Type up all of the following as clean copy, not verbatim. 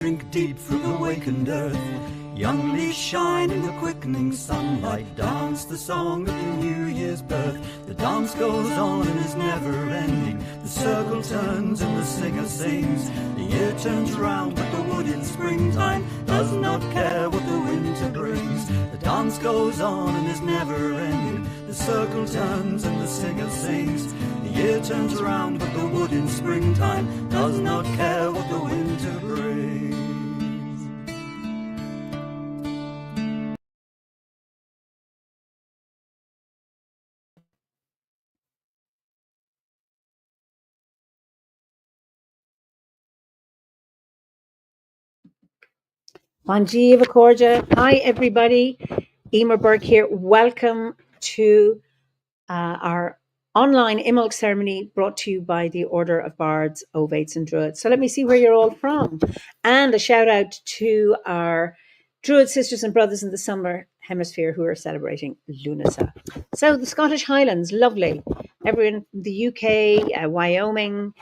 drink deep from the wakened earth. Young leaves shine in the quickening sunlight, dance the song of the New Year's birth. The dance goes on and is never ending. The circle turns and the singer sings. The year turns round, but the wood in springtime does not care what the winter brings. The dance goes on and is never ending. The circle turns and the singer sings. The year turns round, but the wood in springtime does not care what the winter brings. Bon dia, Cordia. Hi, everybody. Emer Burke here. Welcome to our online Imbolc ceremony brought to you by the Order of Bards, Ovates and Druids. So let me see where you're all from. And a shout out to our Druid sisters and brothers in the Summer Hemisphere who are celebrating Lunasa. So the Scottish Highlands, lovely. Everyone from the UK, Wyoming,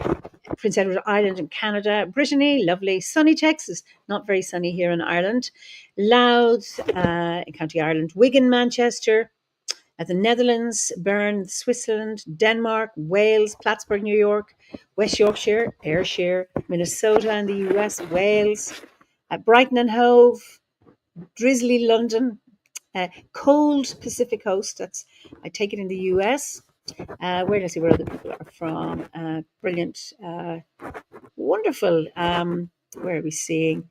Prince Edward Island in Canada, Brittany, lovely, sunny Texas, not very sunny here in Ireland, Louth in County Ireland, Wigan, Manchester, the Netherlands, Bern, Switzerland, Denmark, Wales, Plattsburgh, New York, West Yorkshire, Ayrshire, Minnesota in the US, Wales, Brighton and Hove, drizzly London, cold Pacific Coast, that's, I take it in the US. Where do I see where other people are from? Brilliant, wonderful. Where are we seeing?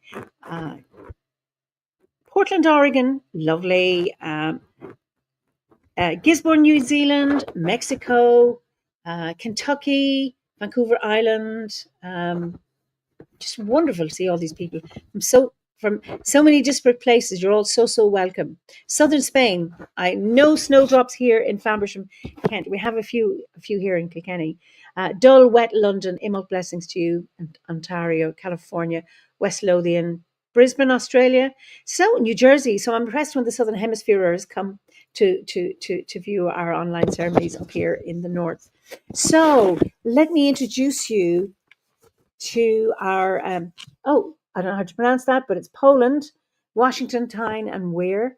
Portland, Oregon, lovely. Gisborne, New Zealand, Mexico, Kentucky, Vancouver Island. Just wonderful to see all these people from so many disparate places. You're all so welcome. Southern Spain. I no snowdrops here in Faversham, Kent. We have a few here in Kilkenny. Dull, wet London. Imbolc blessings to you. And Ontario, California, West Lothian, Brisbane, Australia. So New Jersey. So I'm impressed when the Southern Hemisphereers come to view our online ceremonies up here in the north. So let me introduce you to our I don't know how to pronounce that, but it's Poland, Washington, Tyne and Weir,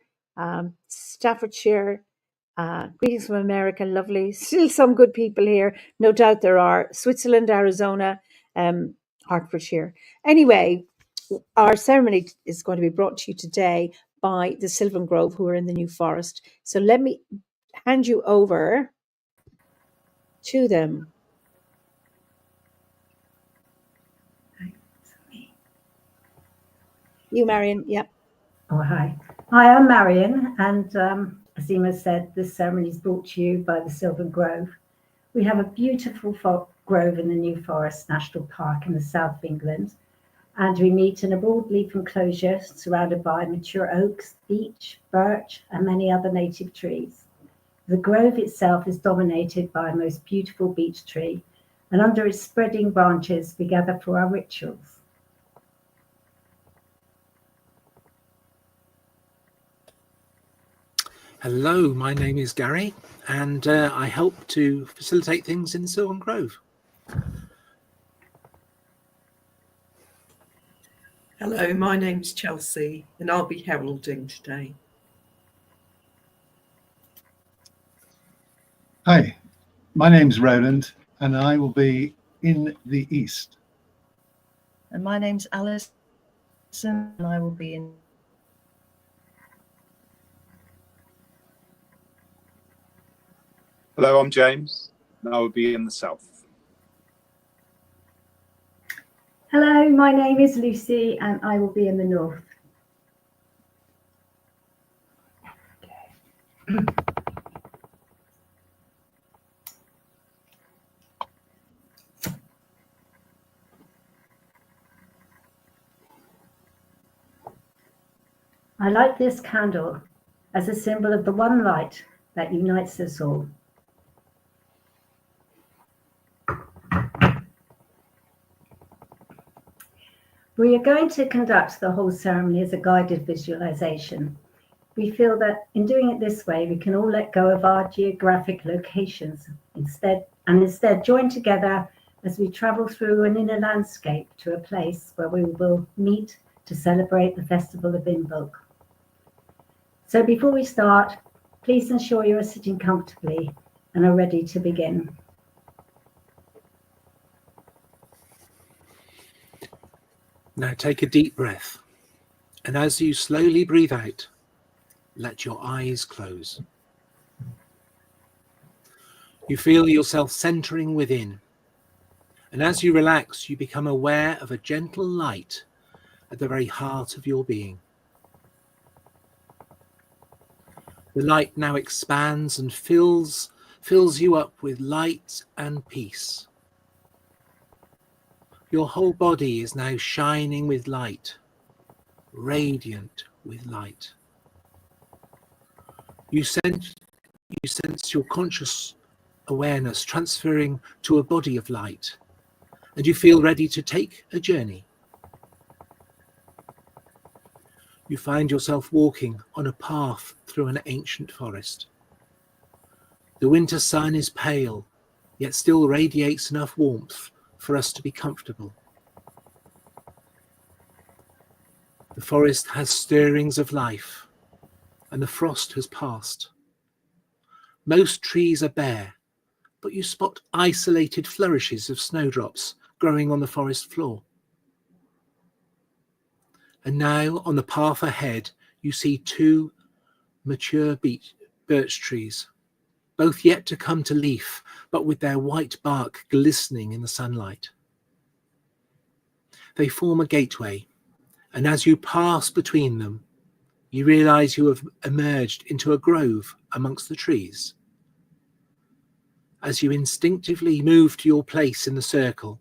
Staffordshire, greetings from America, lovely. Still some good people here, no doubt there are. Switzerland, Arizona, Hertfordshire. Anyway, our ceremony is going to be brought to you today by the Sylvan Grove, who are in the New Forest. So let me hand you over to them. You, Marion, yeah. Oh, hi. Hi, I'm Marion, and as Emma said, this ceremony is brought to you by the Sylvan Grove. We have a beautiful grove in the New Forest National Park in the south of England, and we meet in a broadleaf enclosure surrounded by mature oaks, beech, birch, and many other native trees. The grove itself is dominated by a most beautiful beech tree, and under its spreading branches we gather for our rituals. Hello, my name is Gary, and I help to facilitate things in Sylvan Grove. Hello, my name's Chelsea, and I'll be heralding today. Hi, my name's Roland, and I will be in the east. And my name's Alison, and I will be in. Hello, I'm James, and I will be in the south. Hello, my name is Lucy, and I will be in the north. I light this candle as a symbol of the one light that unites us all. We are going to conduct the whole ceremony as a guided visualization. We feel that in doing it this way, we can all let go of our geographic locations instead join together as we travel through an inner landscape to a place where we will meet to celebrate the Festival of Imbolc. So before we start, please ensure you are sitting comfortably and are ready to begin. Now take a deep breath, and as you slowly breathe out, let your eyes close. You feel yourself centering within, and as you relax, you become aware of a gentle light at the very heart of your being. The light now expands and fills you up with light and peace. Your whole body is now shining with light, radiant with light. You sense your conscious awareness transferring to a body of light, and you feel ready to take a journey. You find yourself walking on a path through an ancient forest. The winter sun is pale, yet still radiates enough warmth for us to be comfortable. The forest has stirrings of life, and the frost has passed. Most trees are bare, but you spot isolated flourishes of snowdrops growing on the forest floor. And now, on the path ahead, you see two mature birch trees, both yet to come to leaf, but with their white bark glistening in the sunlight. They form a gateway, and as you pass between them, you realize you have emerged into a grove amongst the trees. As you instinctively move to your place in the circle,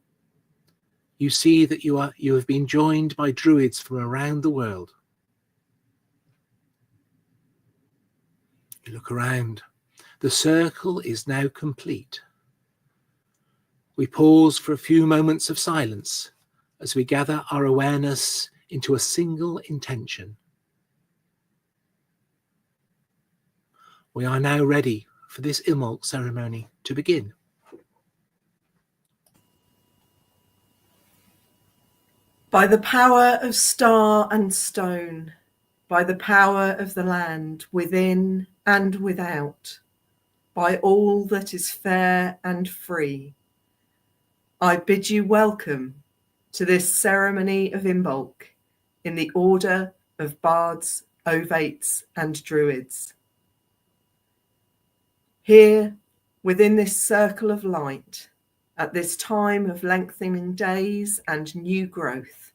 you see that you have been joined by druids from around the world. You look around. The circle is now complete. We pause for a few moments of silence as we gather our awareness into a single intention. We are now ready for this Imbolc ceremony to begin. By the power of star and stone, by the power of the land within and without, by all that is fair and free, I bid you welcome to this ceremony of Imbolc in the order of bards, ovates and druids. Here, within this circle of light, at this time of lengthening days and new growth,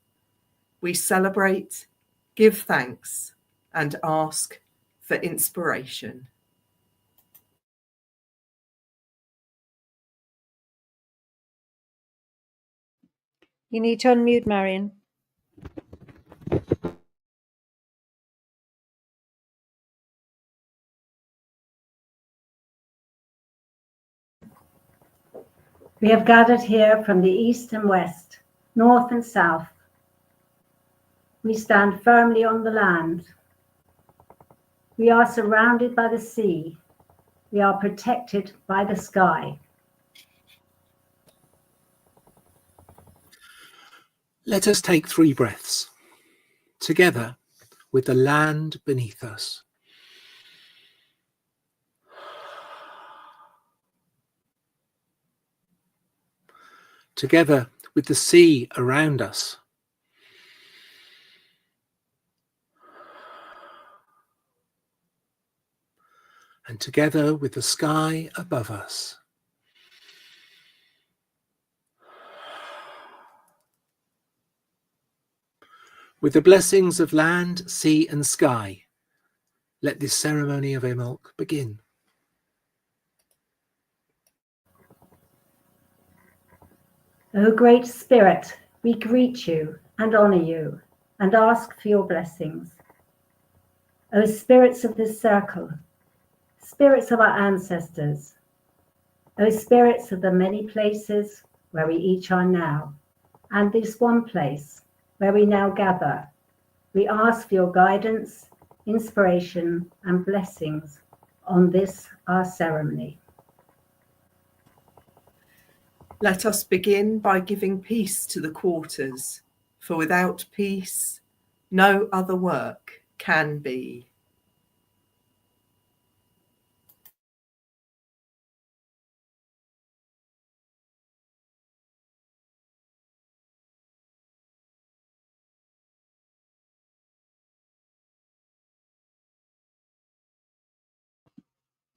we celebrate, give thanks, and ask for inspiration. You need to unmute, Marion. We have gathered here from the east and west, north and south. We stand firmly on the land. We are surrounded by the sea. We are protected by the sky. Let us take 3 breaths, together with the land beneath us. Together with the sea around us. And together with the sky above us. With the blessings of land, sea and sky, let this ceremony of Imbolc begin. O Great Spirit, we greet you and honour you and ask for your blessings. O spirits of this circle, spirits of our ancestors, O spirits of the many places where we each are now, and this one place where we now gather, we ask for your guidance, inspiration, and blessings on this our ceremony. Let us begin by giving peace to the quarters, for without peace, no other work can be.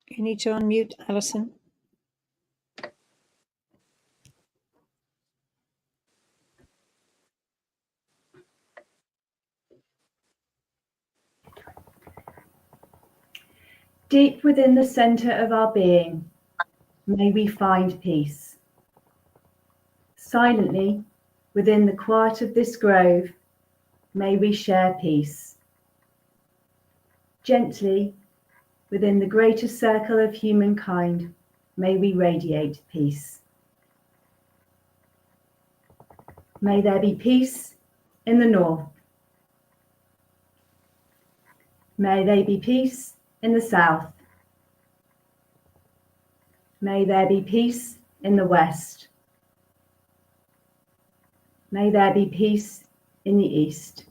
You need to unmute, Alison. Deep within the centre of our being, may we find peace. Silently, within the quiet of this grove, may we share peace. Gently, within the greater circle of humankind, may we radiate peace. May there be peace in the north. May there be peace in the south. May there be peace in the west. May there be peace in the east.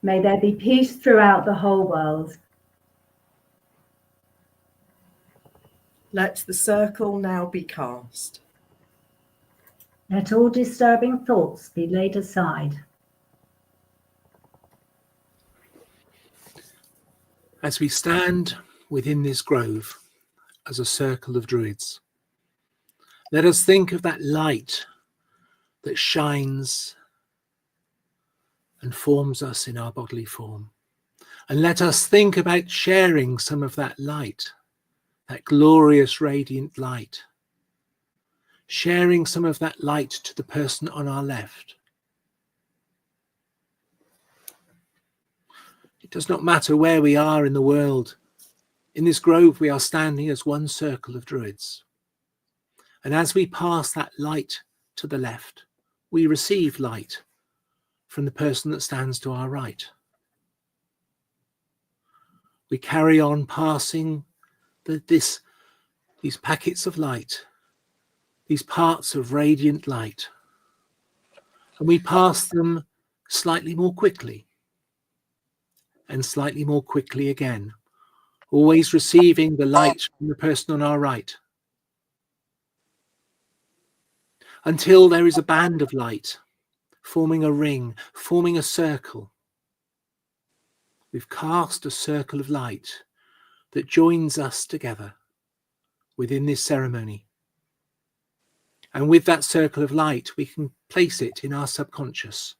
May there be peace throughout the whole world. Let the circle now be cast. Let all disturbing thoughts be laid aside. As we stand within this grove as a circle of druids, let us think of that light that shines and forms us in our bodily form. And let us think about sharing some of that light, that glorious radiant light, sharing some of that light to the person on our left. It does not matter where we are in the world. In this grove, we are standing as one circle of druids. And as we pass that light to the left, we receive light from the person that stands to our right. We carry on passing these packets of light, these parts of radiant light, and we pass them slightly more quickly and slightly more quickly again, always receiving the light from the person on our right, until there is a band of light forming a ring, forming a circle. We've cast a circle of light that joins us together within this ceremony. And with that circle of light, we can place it in our subconscious.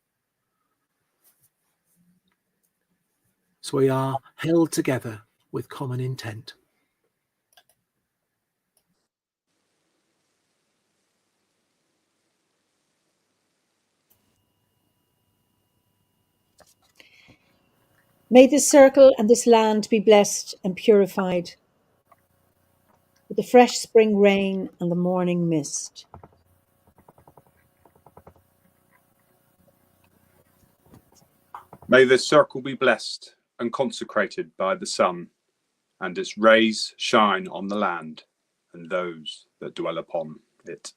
So we are held together with common intent. May this circle and this land be blessed and purified with the fresh spring rain and the morning mist. May this circle be blessed and consecrated by the sun, and its rays shine on the land and those that dwell upon it.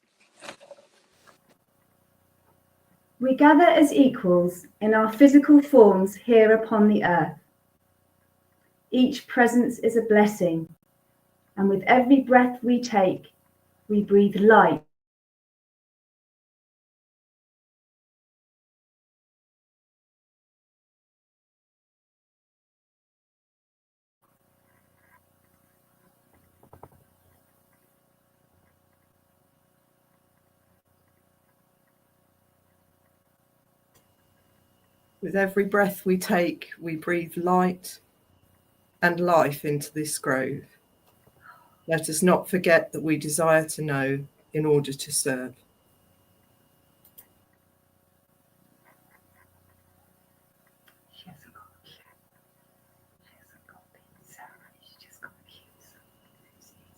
We gather as equals in our physical forms here upon the earth. Each presence is a blessing, and with every breath we take, we breathe life. With every breath we take, we breathe light and life into this grove. Let us not forget that we desire to know in order to serve.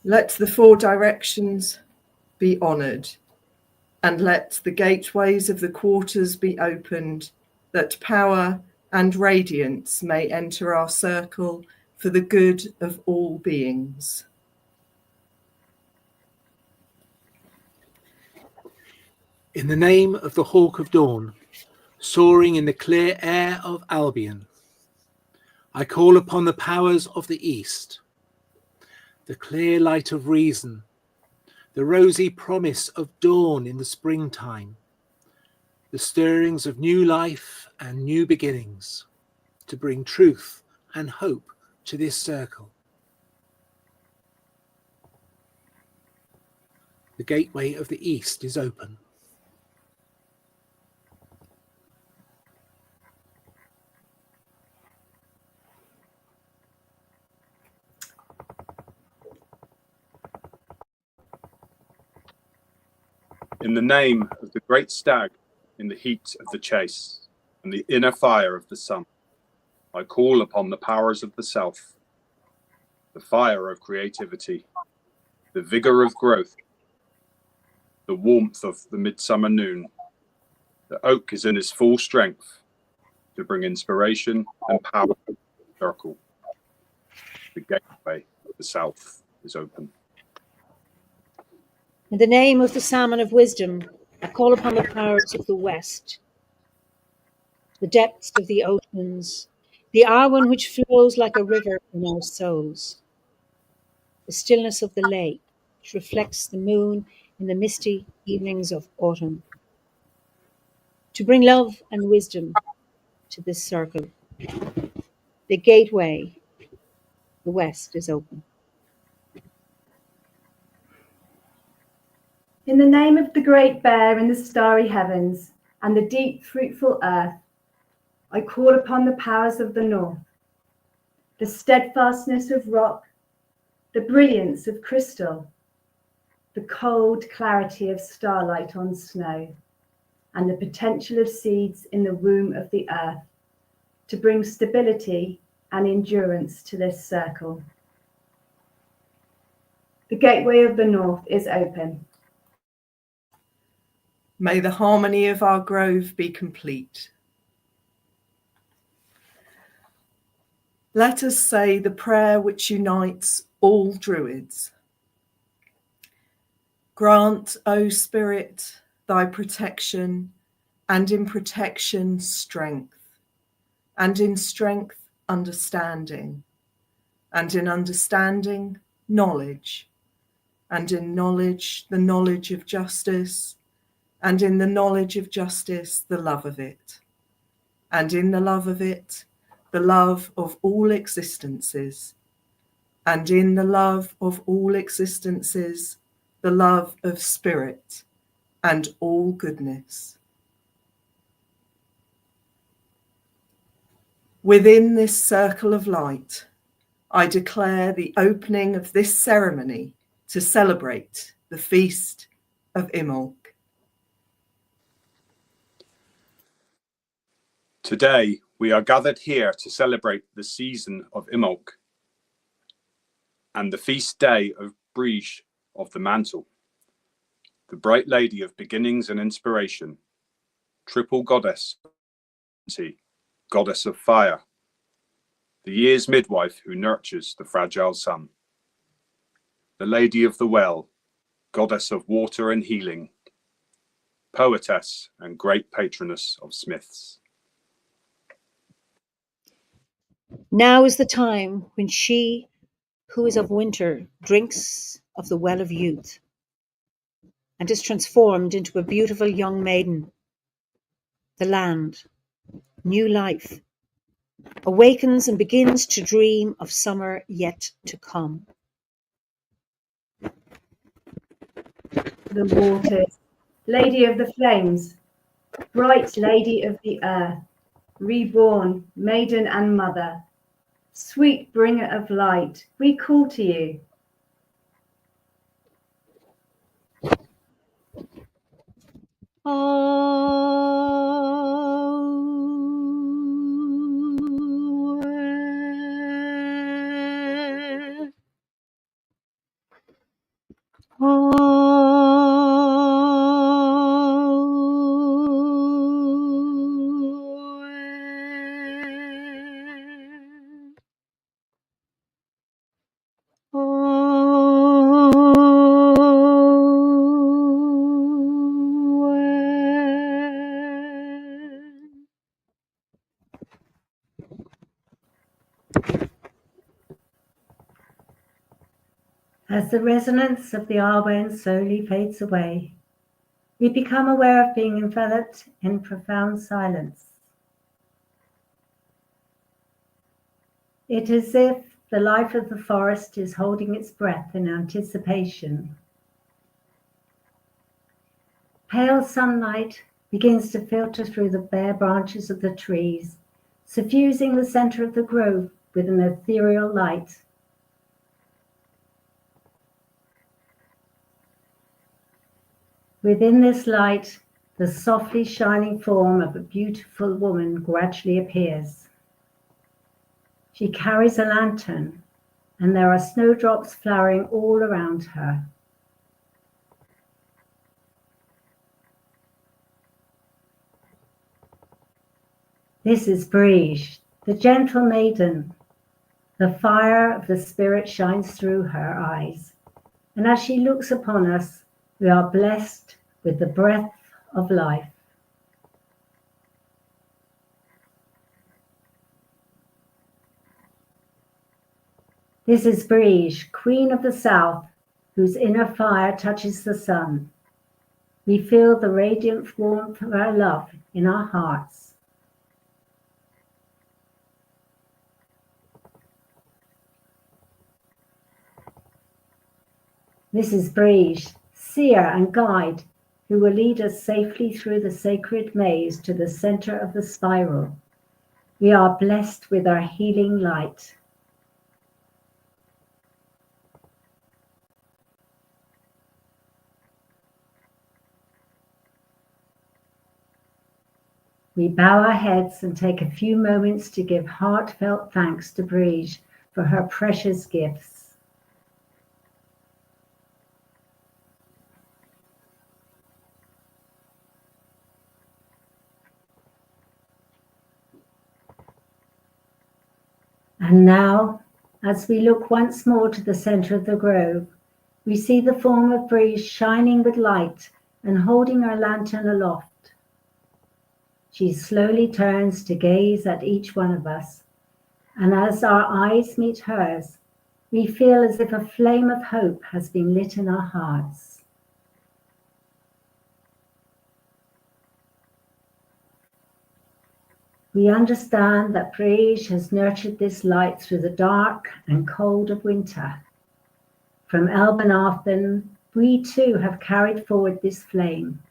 Let the four directions be honoured, and let the gateways of the quarters be opened, that power and radiance may enter our circle for the good of all beings. In the name of the hawk of dawn, soaring in the clear air of Albion, I call upon the powers of the east, the clear light of reason, the rosy promise of dawn in the springtime, the stirrings of new life and new beginnings, to bring truth and hope to this circle. The gateway of the east is open. In the name of the great stag, in the heat of the chase, and the inner fire of the sun, I call upon the powers of the self, the fire of creativity, the vigor of growth, the warmth of the midsummer noon. The oak is in its full strength to bring inspiration and power to the circle. The gateway of the south is open. In the name of the salmon of wisdom, I call upon the powers of the west, the depths of the oceans, the Arwen which flows like a river in our souls, the stillness of the lake which reflects the moon in the misty evenings of autumn, to bring love and wisdom to this circle. The gateway, the west, is open. In the name of the great bear in the starry heavens and the deep fruitful earth, I call upon the powers of the north, the steadfastness of rock, the brilliance of crystal, the cold clarity of starlight on snow, and the potential of seeds in the womb of the earth, to bring stability and endurance to this circle. The gateway of the north is open. May the harmony of our grove be complete. Let us say the prayer which unites all Druids. Grant, O Spirit, thy protection, and in protection strength, and in strength understanding, and in understanding knowledge, and in knowledge the knowledge of justice, and in the knowledge of justice the love of it, and in the love of it the love of all existences, and in the love of all existences the love of spirit and all goodness. Within this circle of light, I declare the opening of this ceremony to celebrate the feast of Imbolc. Today, we are gathered here to celebrate the season of Imbolc and the feast day of Brige of the Mantle, the bright lady of beginnings and inspiration, triple goddess, goddess of fire, the year's midwife who nurtures the fragile sun, the lady of the well, goddess of water and healing, poetess and great patroness of smiths. Now is the time when she who is of winter drinks of the well of youth and is transformed into a beautiful young maiden. The land, new life, awakens and begins to dream of summer yet to come. The waters, lady of the flames, bright lady of the earth, reborn, maiden and mother, sweet bringer of light, we call to you. As the resonance of the Arwen slowly fades away, we become aware of being enveloped in profound silence. It is as if the life of the forest is holding its breath in anticipation. Pale sunlight begins to filter through the bare branches of the trees, suffusing the center of the grove with an ethereal light. Within this light, the softly shining form of a beautiful woman gradually appears. She carries a lantern, and there are snowdrops flowering all around her. This is Brige, the gentle maiden. The fire of the spirit shines through her eyes, and as she looks upon us, we are blessed with the breath of life. This is Brige, Queen of the South, whose inner fire touches the sun. We feel the radiant warmth of her love in our hearts. This is Brige, seer and guide, who will lead us safely through the sacred maze to the center of the spiral. We are blessed with our healing light. We bow our heads and take a few moments to give heartfelt thanks to Brige for her precious gifts. And now, as we look once more to the center of the grove, we see the form of Brige shining with light and holding her lantern aloft. She slowly turns to gaze at each one of us, and as our eyes meet hers, we feel as if a flame of hope has been lit in our hearts. We understand that Brige has nurtured this light through the dark and cold of winter. From Elbenathan, we too have carried forward this flame.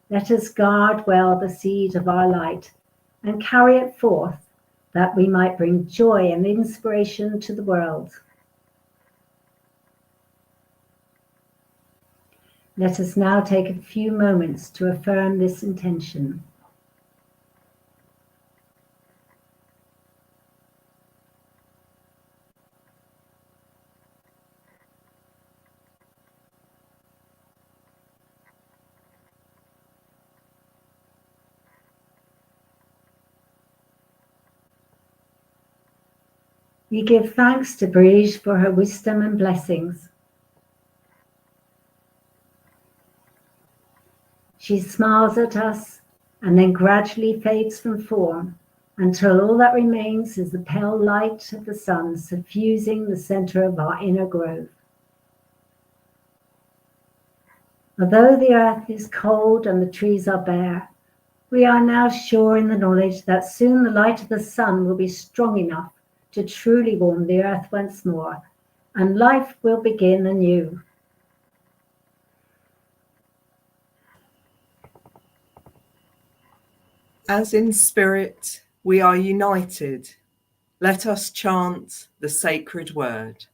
Let us guard well the seed of our light and carry it forth, that we might bring joy and inspiration to the world. Let us now take a few moments to affirm this intention. We give thanks to Brige for her wisdom and blessings. She smiles at us and then gradually fades from form until all that remains is the pale light of the sun suffusing the center of our inner grove. Although the earth is cold and the trees are bare, we are now sure in the knowledge that soon the light of the sun will be strong enough to truly warm the earth once more, and life will begin anew. As in spirit we are united, let us chant the sacred word.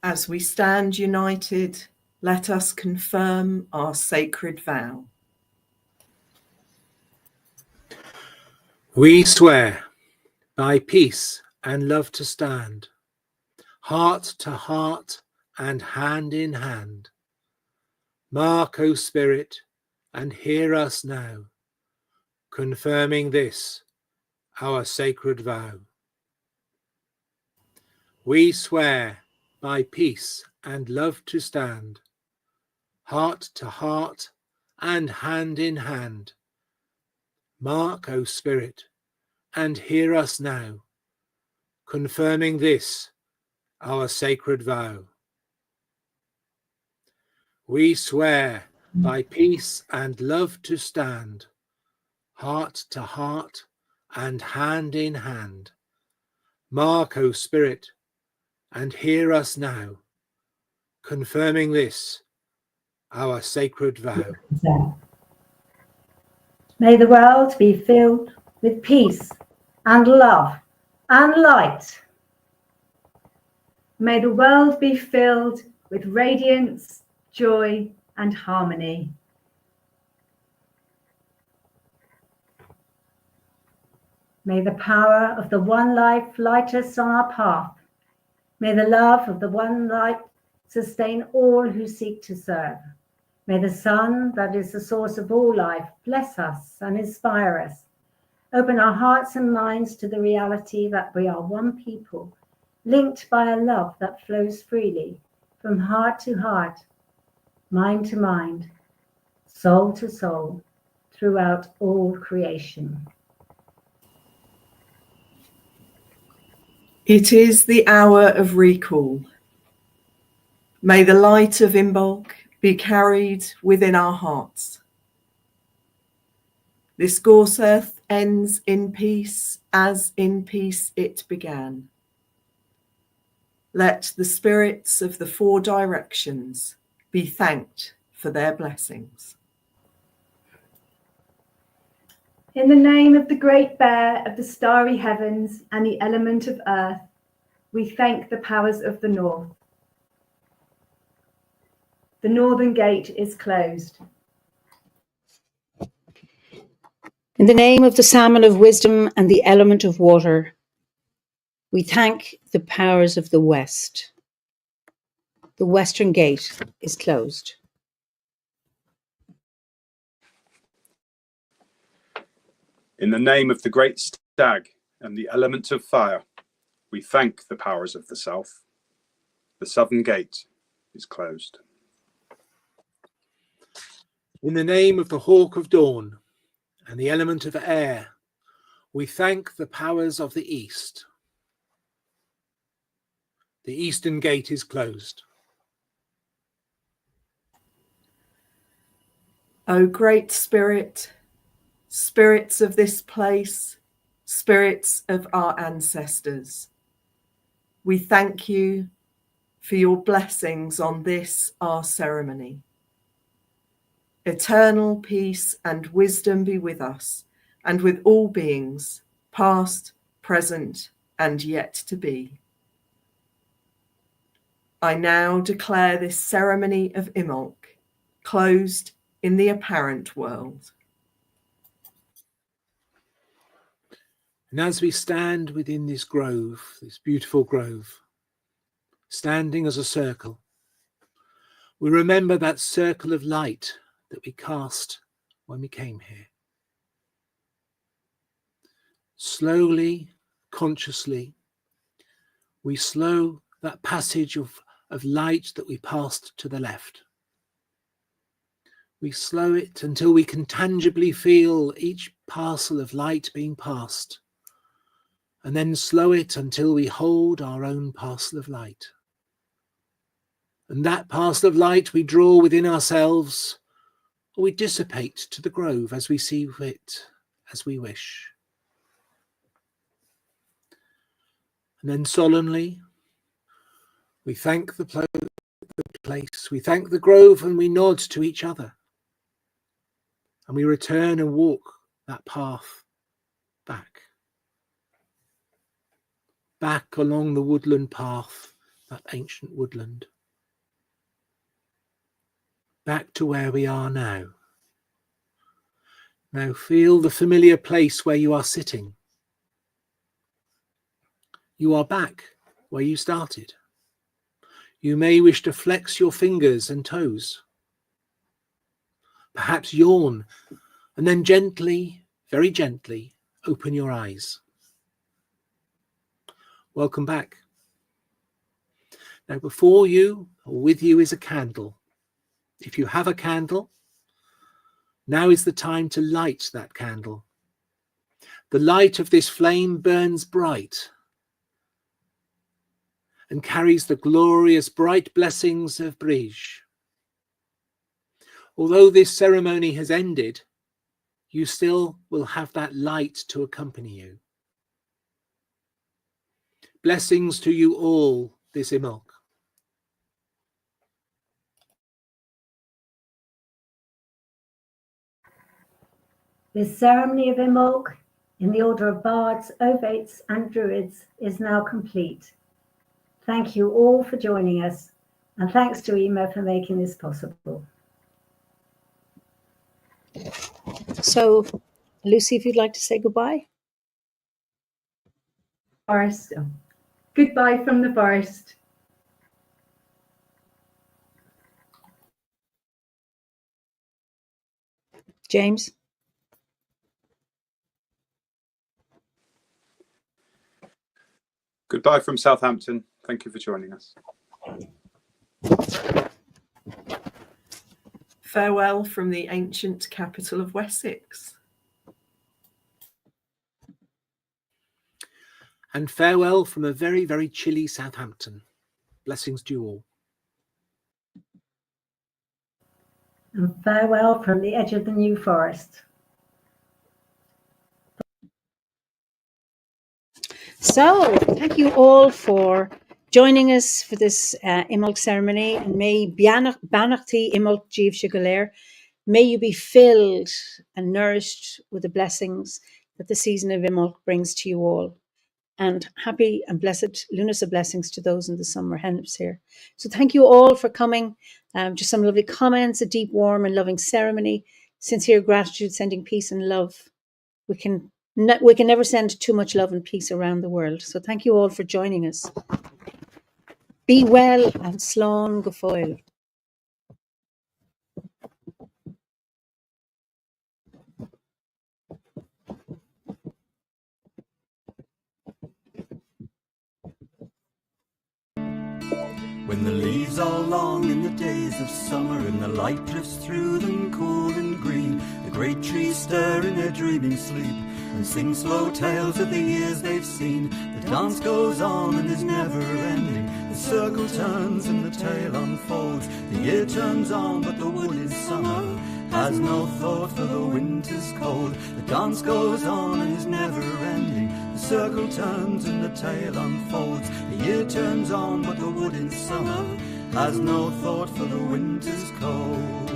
As we stand united, let us confirm our sacred vow. We swear by peace and love to stand, heart to heart and hand in hand. Mark, O Spirit, and hear us now, confirming this, our sacred vow. We swear by peace and love to stand, heart to heart and hand in hand. Mark, O Spirit, and hear us now, confirming this, our sacred vow. We swear by peace and love to stand, heart to heart and hand in hand. Mark, O Spirit, and hear us now, confirming this, our sacred vow. May the world be filled with peace and love and light. May the world be filled with radiance, joy, and harmony. May the power of the one life light us on our path. May the love of the one light sustain all who seek to serve. May the sun, that is the source of all life, bless us and inspire us. Open our hearts and minds to the reality that we are one people, linked by a love that flows freely from heart to heart, mind to mind, soul to soul, throughout all creation. It is the hour of recall. May the light of Imbolc be carried within our hearts. This gorse earth ends in peace, as in peace it began. Let the spirits of the four directions be thanked for their blessings. In the name of the Great Bear of the starry heavens and the element of earth, we thank the powers of the north. The northern gate is closed. In the name of the salmon of wisdom and the element of water, we thank the powers of the west. The western gate is closed. In the name of the great stag and the element of fire, we thank the powers of the south. The southern gate is closed. In the name of the hawk of dawn and the element of air, we thank the powers of the east. The eastern gate is closed. O great spirit, spirits of this place, spirits of our ancestors, we thank you for your blessings on this our ceremony. Eternal peace and wisdom be with us and with all beings, past, present, and yet to be. I now declare this ceremony of Imbolc closed in the apparent world. And as we stand within this grove, this beautiful grove, standing as a circle, we remember that circle of light that we cast when we came here. Slowly, consciously, we slow that passage of light that we passed to the left. We slow it until we can tangibly feel each parcel of light being passed, and then slow it until we hold our own parcel of light. And that parcel of light we draw within ourselves, or we dissipate to the grove as we see fit, as we wish. And then solemnly, we thank the place, we thank the grove, and we nod to each other. And we return and walk that path back along the woodland path that ancient woodland. Back to where we are now. Now feel the familiar place where you are sitting. You are back where you started. You may wish to flex your fingers and toes. Perhaps yawn and then gently, very gently, open your eyes. Welcome back. Now before you or with you is a candle. If you have a candle, now is the time to light that candle. The light of this flame burns bright and carries the glorious bright blessings of Brij. Although this ceremony has ended, you still will have that light to accompany you. Blessings to you all this Imbolc. This ceremony of Imbolc in the order of bards, ovates and druids is now complete. Thank you all for joining us, and thanks to Ema for making this possible. So, Lucy, if you'd like to say goodbye. Forest. Goodbye from the forest. James. Goodbye from Southampton. Thank you for joining us. Farewell from the ancient capital of Wessex. And farewell from a very, very chilly Southampton. Blessings to you all. And farewell from the edge of the New Forest. So, thank you all for joining us for this Imbolc ceremony, and may Banachti Imbolc Jeev Shigalair, may you be filled and nourished with the blessings that the season of Imbolc brings to you all. And happy and blessed lunas of blessings to those in the summer henips here. So thank you all for coming. Just some lovely comments, a deep, warm and loving ceremony, sincere gratitude, sending peace and love. We can never send too much love and peace around the world. So thank you all for joining us. Be well and slán go fóill. When the leaves are long in the days of summer and the light drifts through them cool and green, the great trees stir in their dreaming sleep and sing slow tales of the years they've seen. The dance goes on and is never ending. The circle turns and the tale unfolds. The year turns on but the wood is summer, has no thought for the winter's cold. The dance goes on and is never ending. The circle turns and the tale unfolds. The year turns on but the wood in summer has no thought for the winter's cold.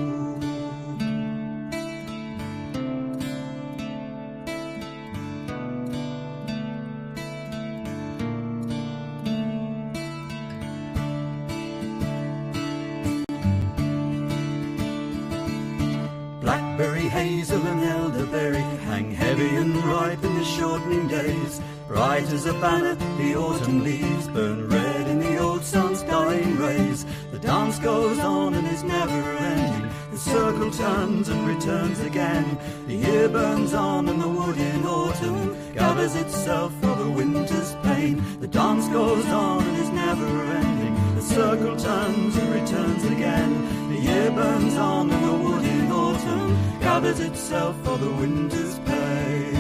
Blackberry, hazel and elderberry hang heavy and ripe in the shortening days. Bright as a banner, the autumn leaves burn red in the old sun's dying rays. The dance goes on and is never ending. The circle turns and returns again. The year burns on and the wood in autumn gathers itself for the winter's pain. The dance goes on and is never ending. The circle turns and returns again. The year burns on and the wood in autumn gathers itself for the winter's pain.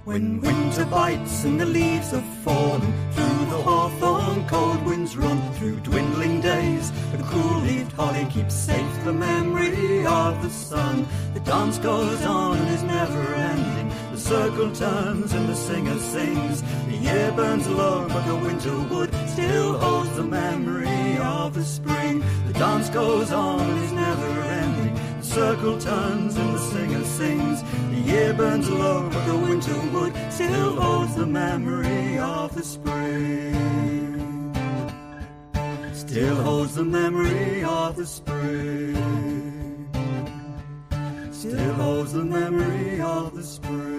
When winter bites and the leaves have fallen, through the hawthorn cold winds run, through dwindling days the cool-leaved holly keeps safe the memory of the sun. The dance goes on and is never ending. The circle turns and the singer sings. The year burns low but the winter wood still holds the memory of the spring. The dance goes on and is never ending. The circle turns and the singer sings. The year burns low, but the winter wood still holds the memory of the spring. Still holds the memory of the spring. Still holds the memory of the spring.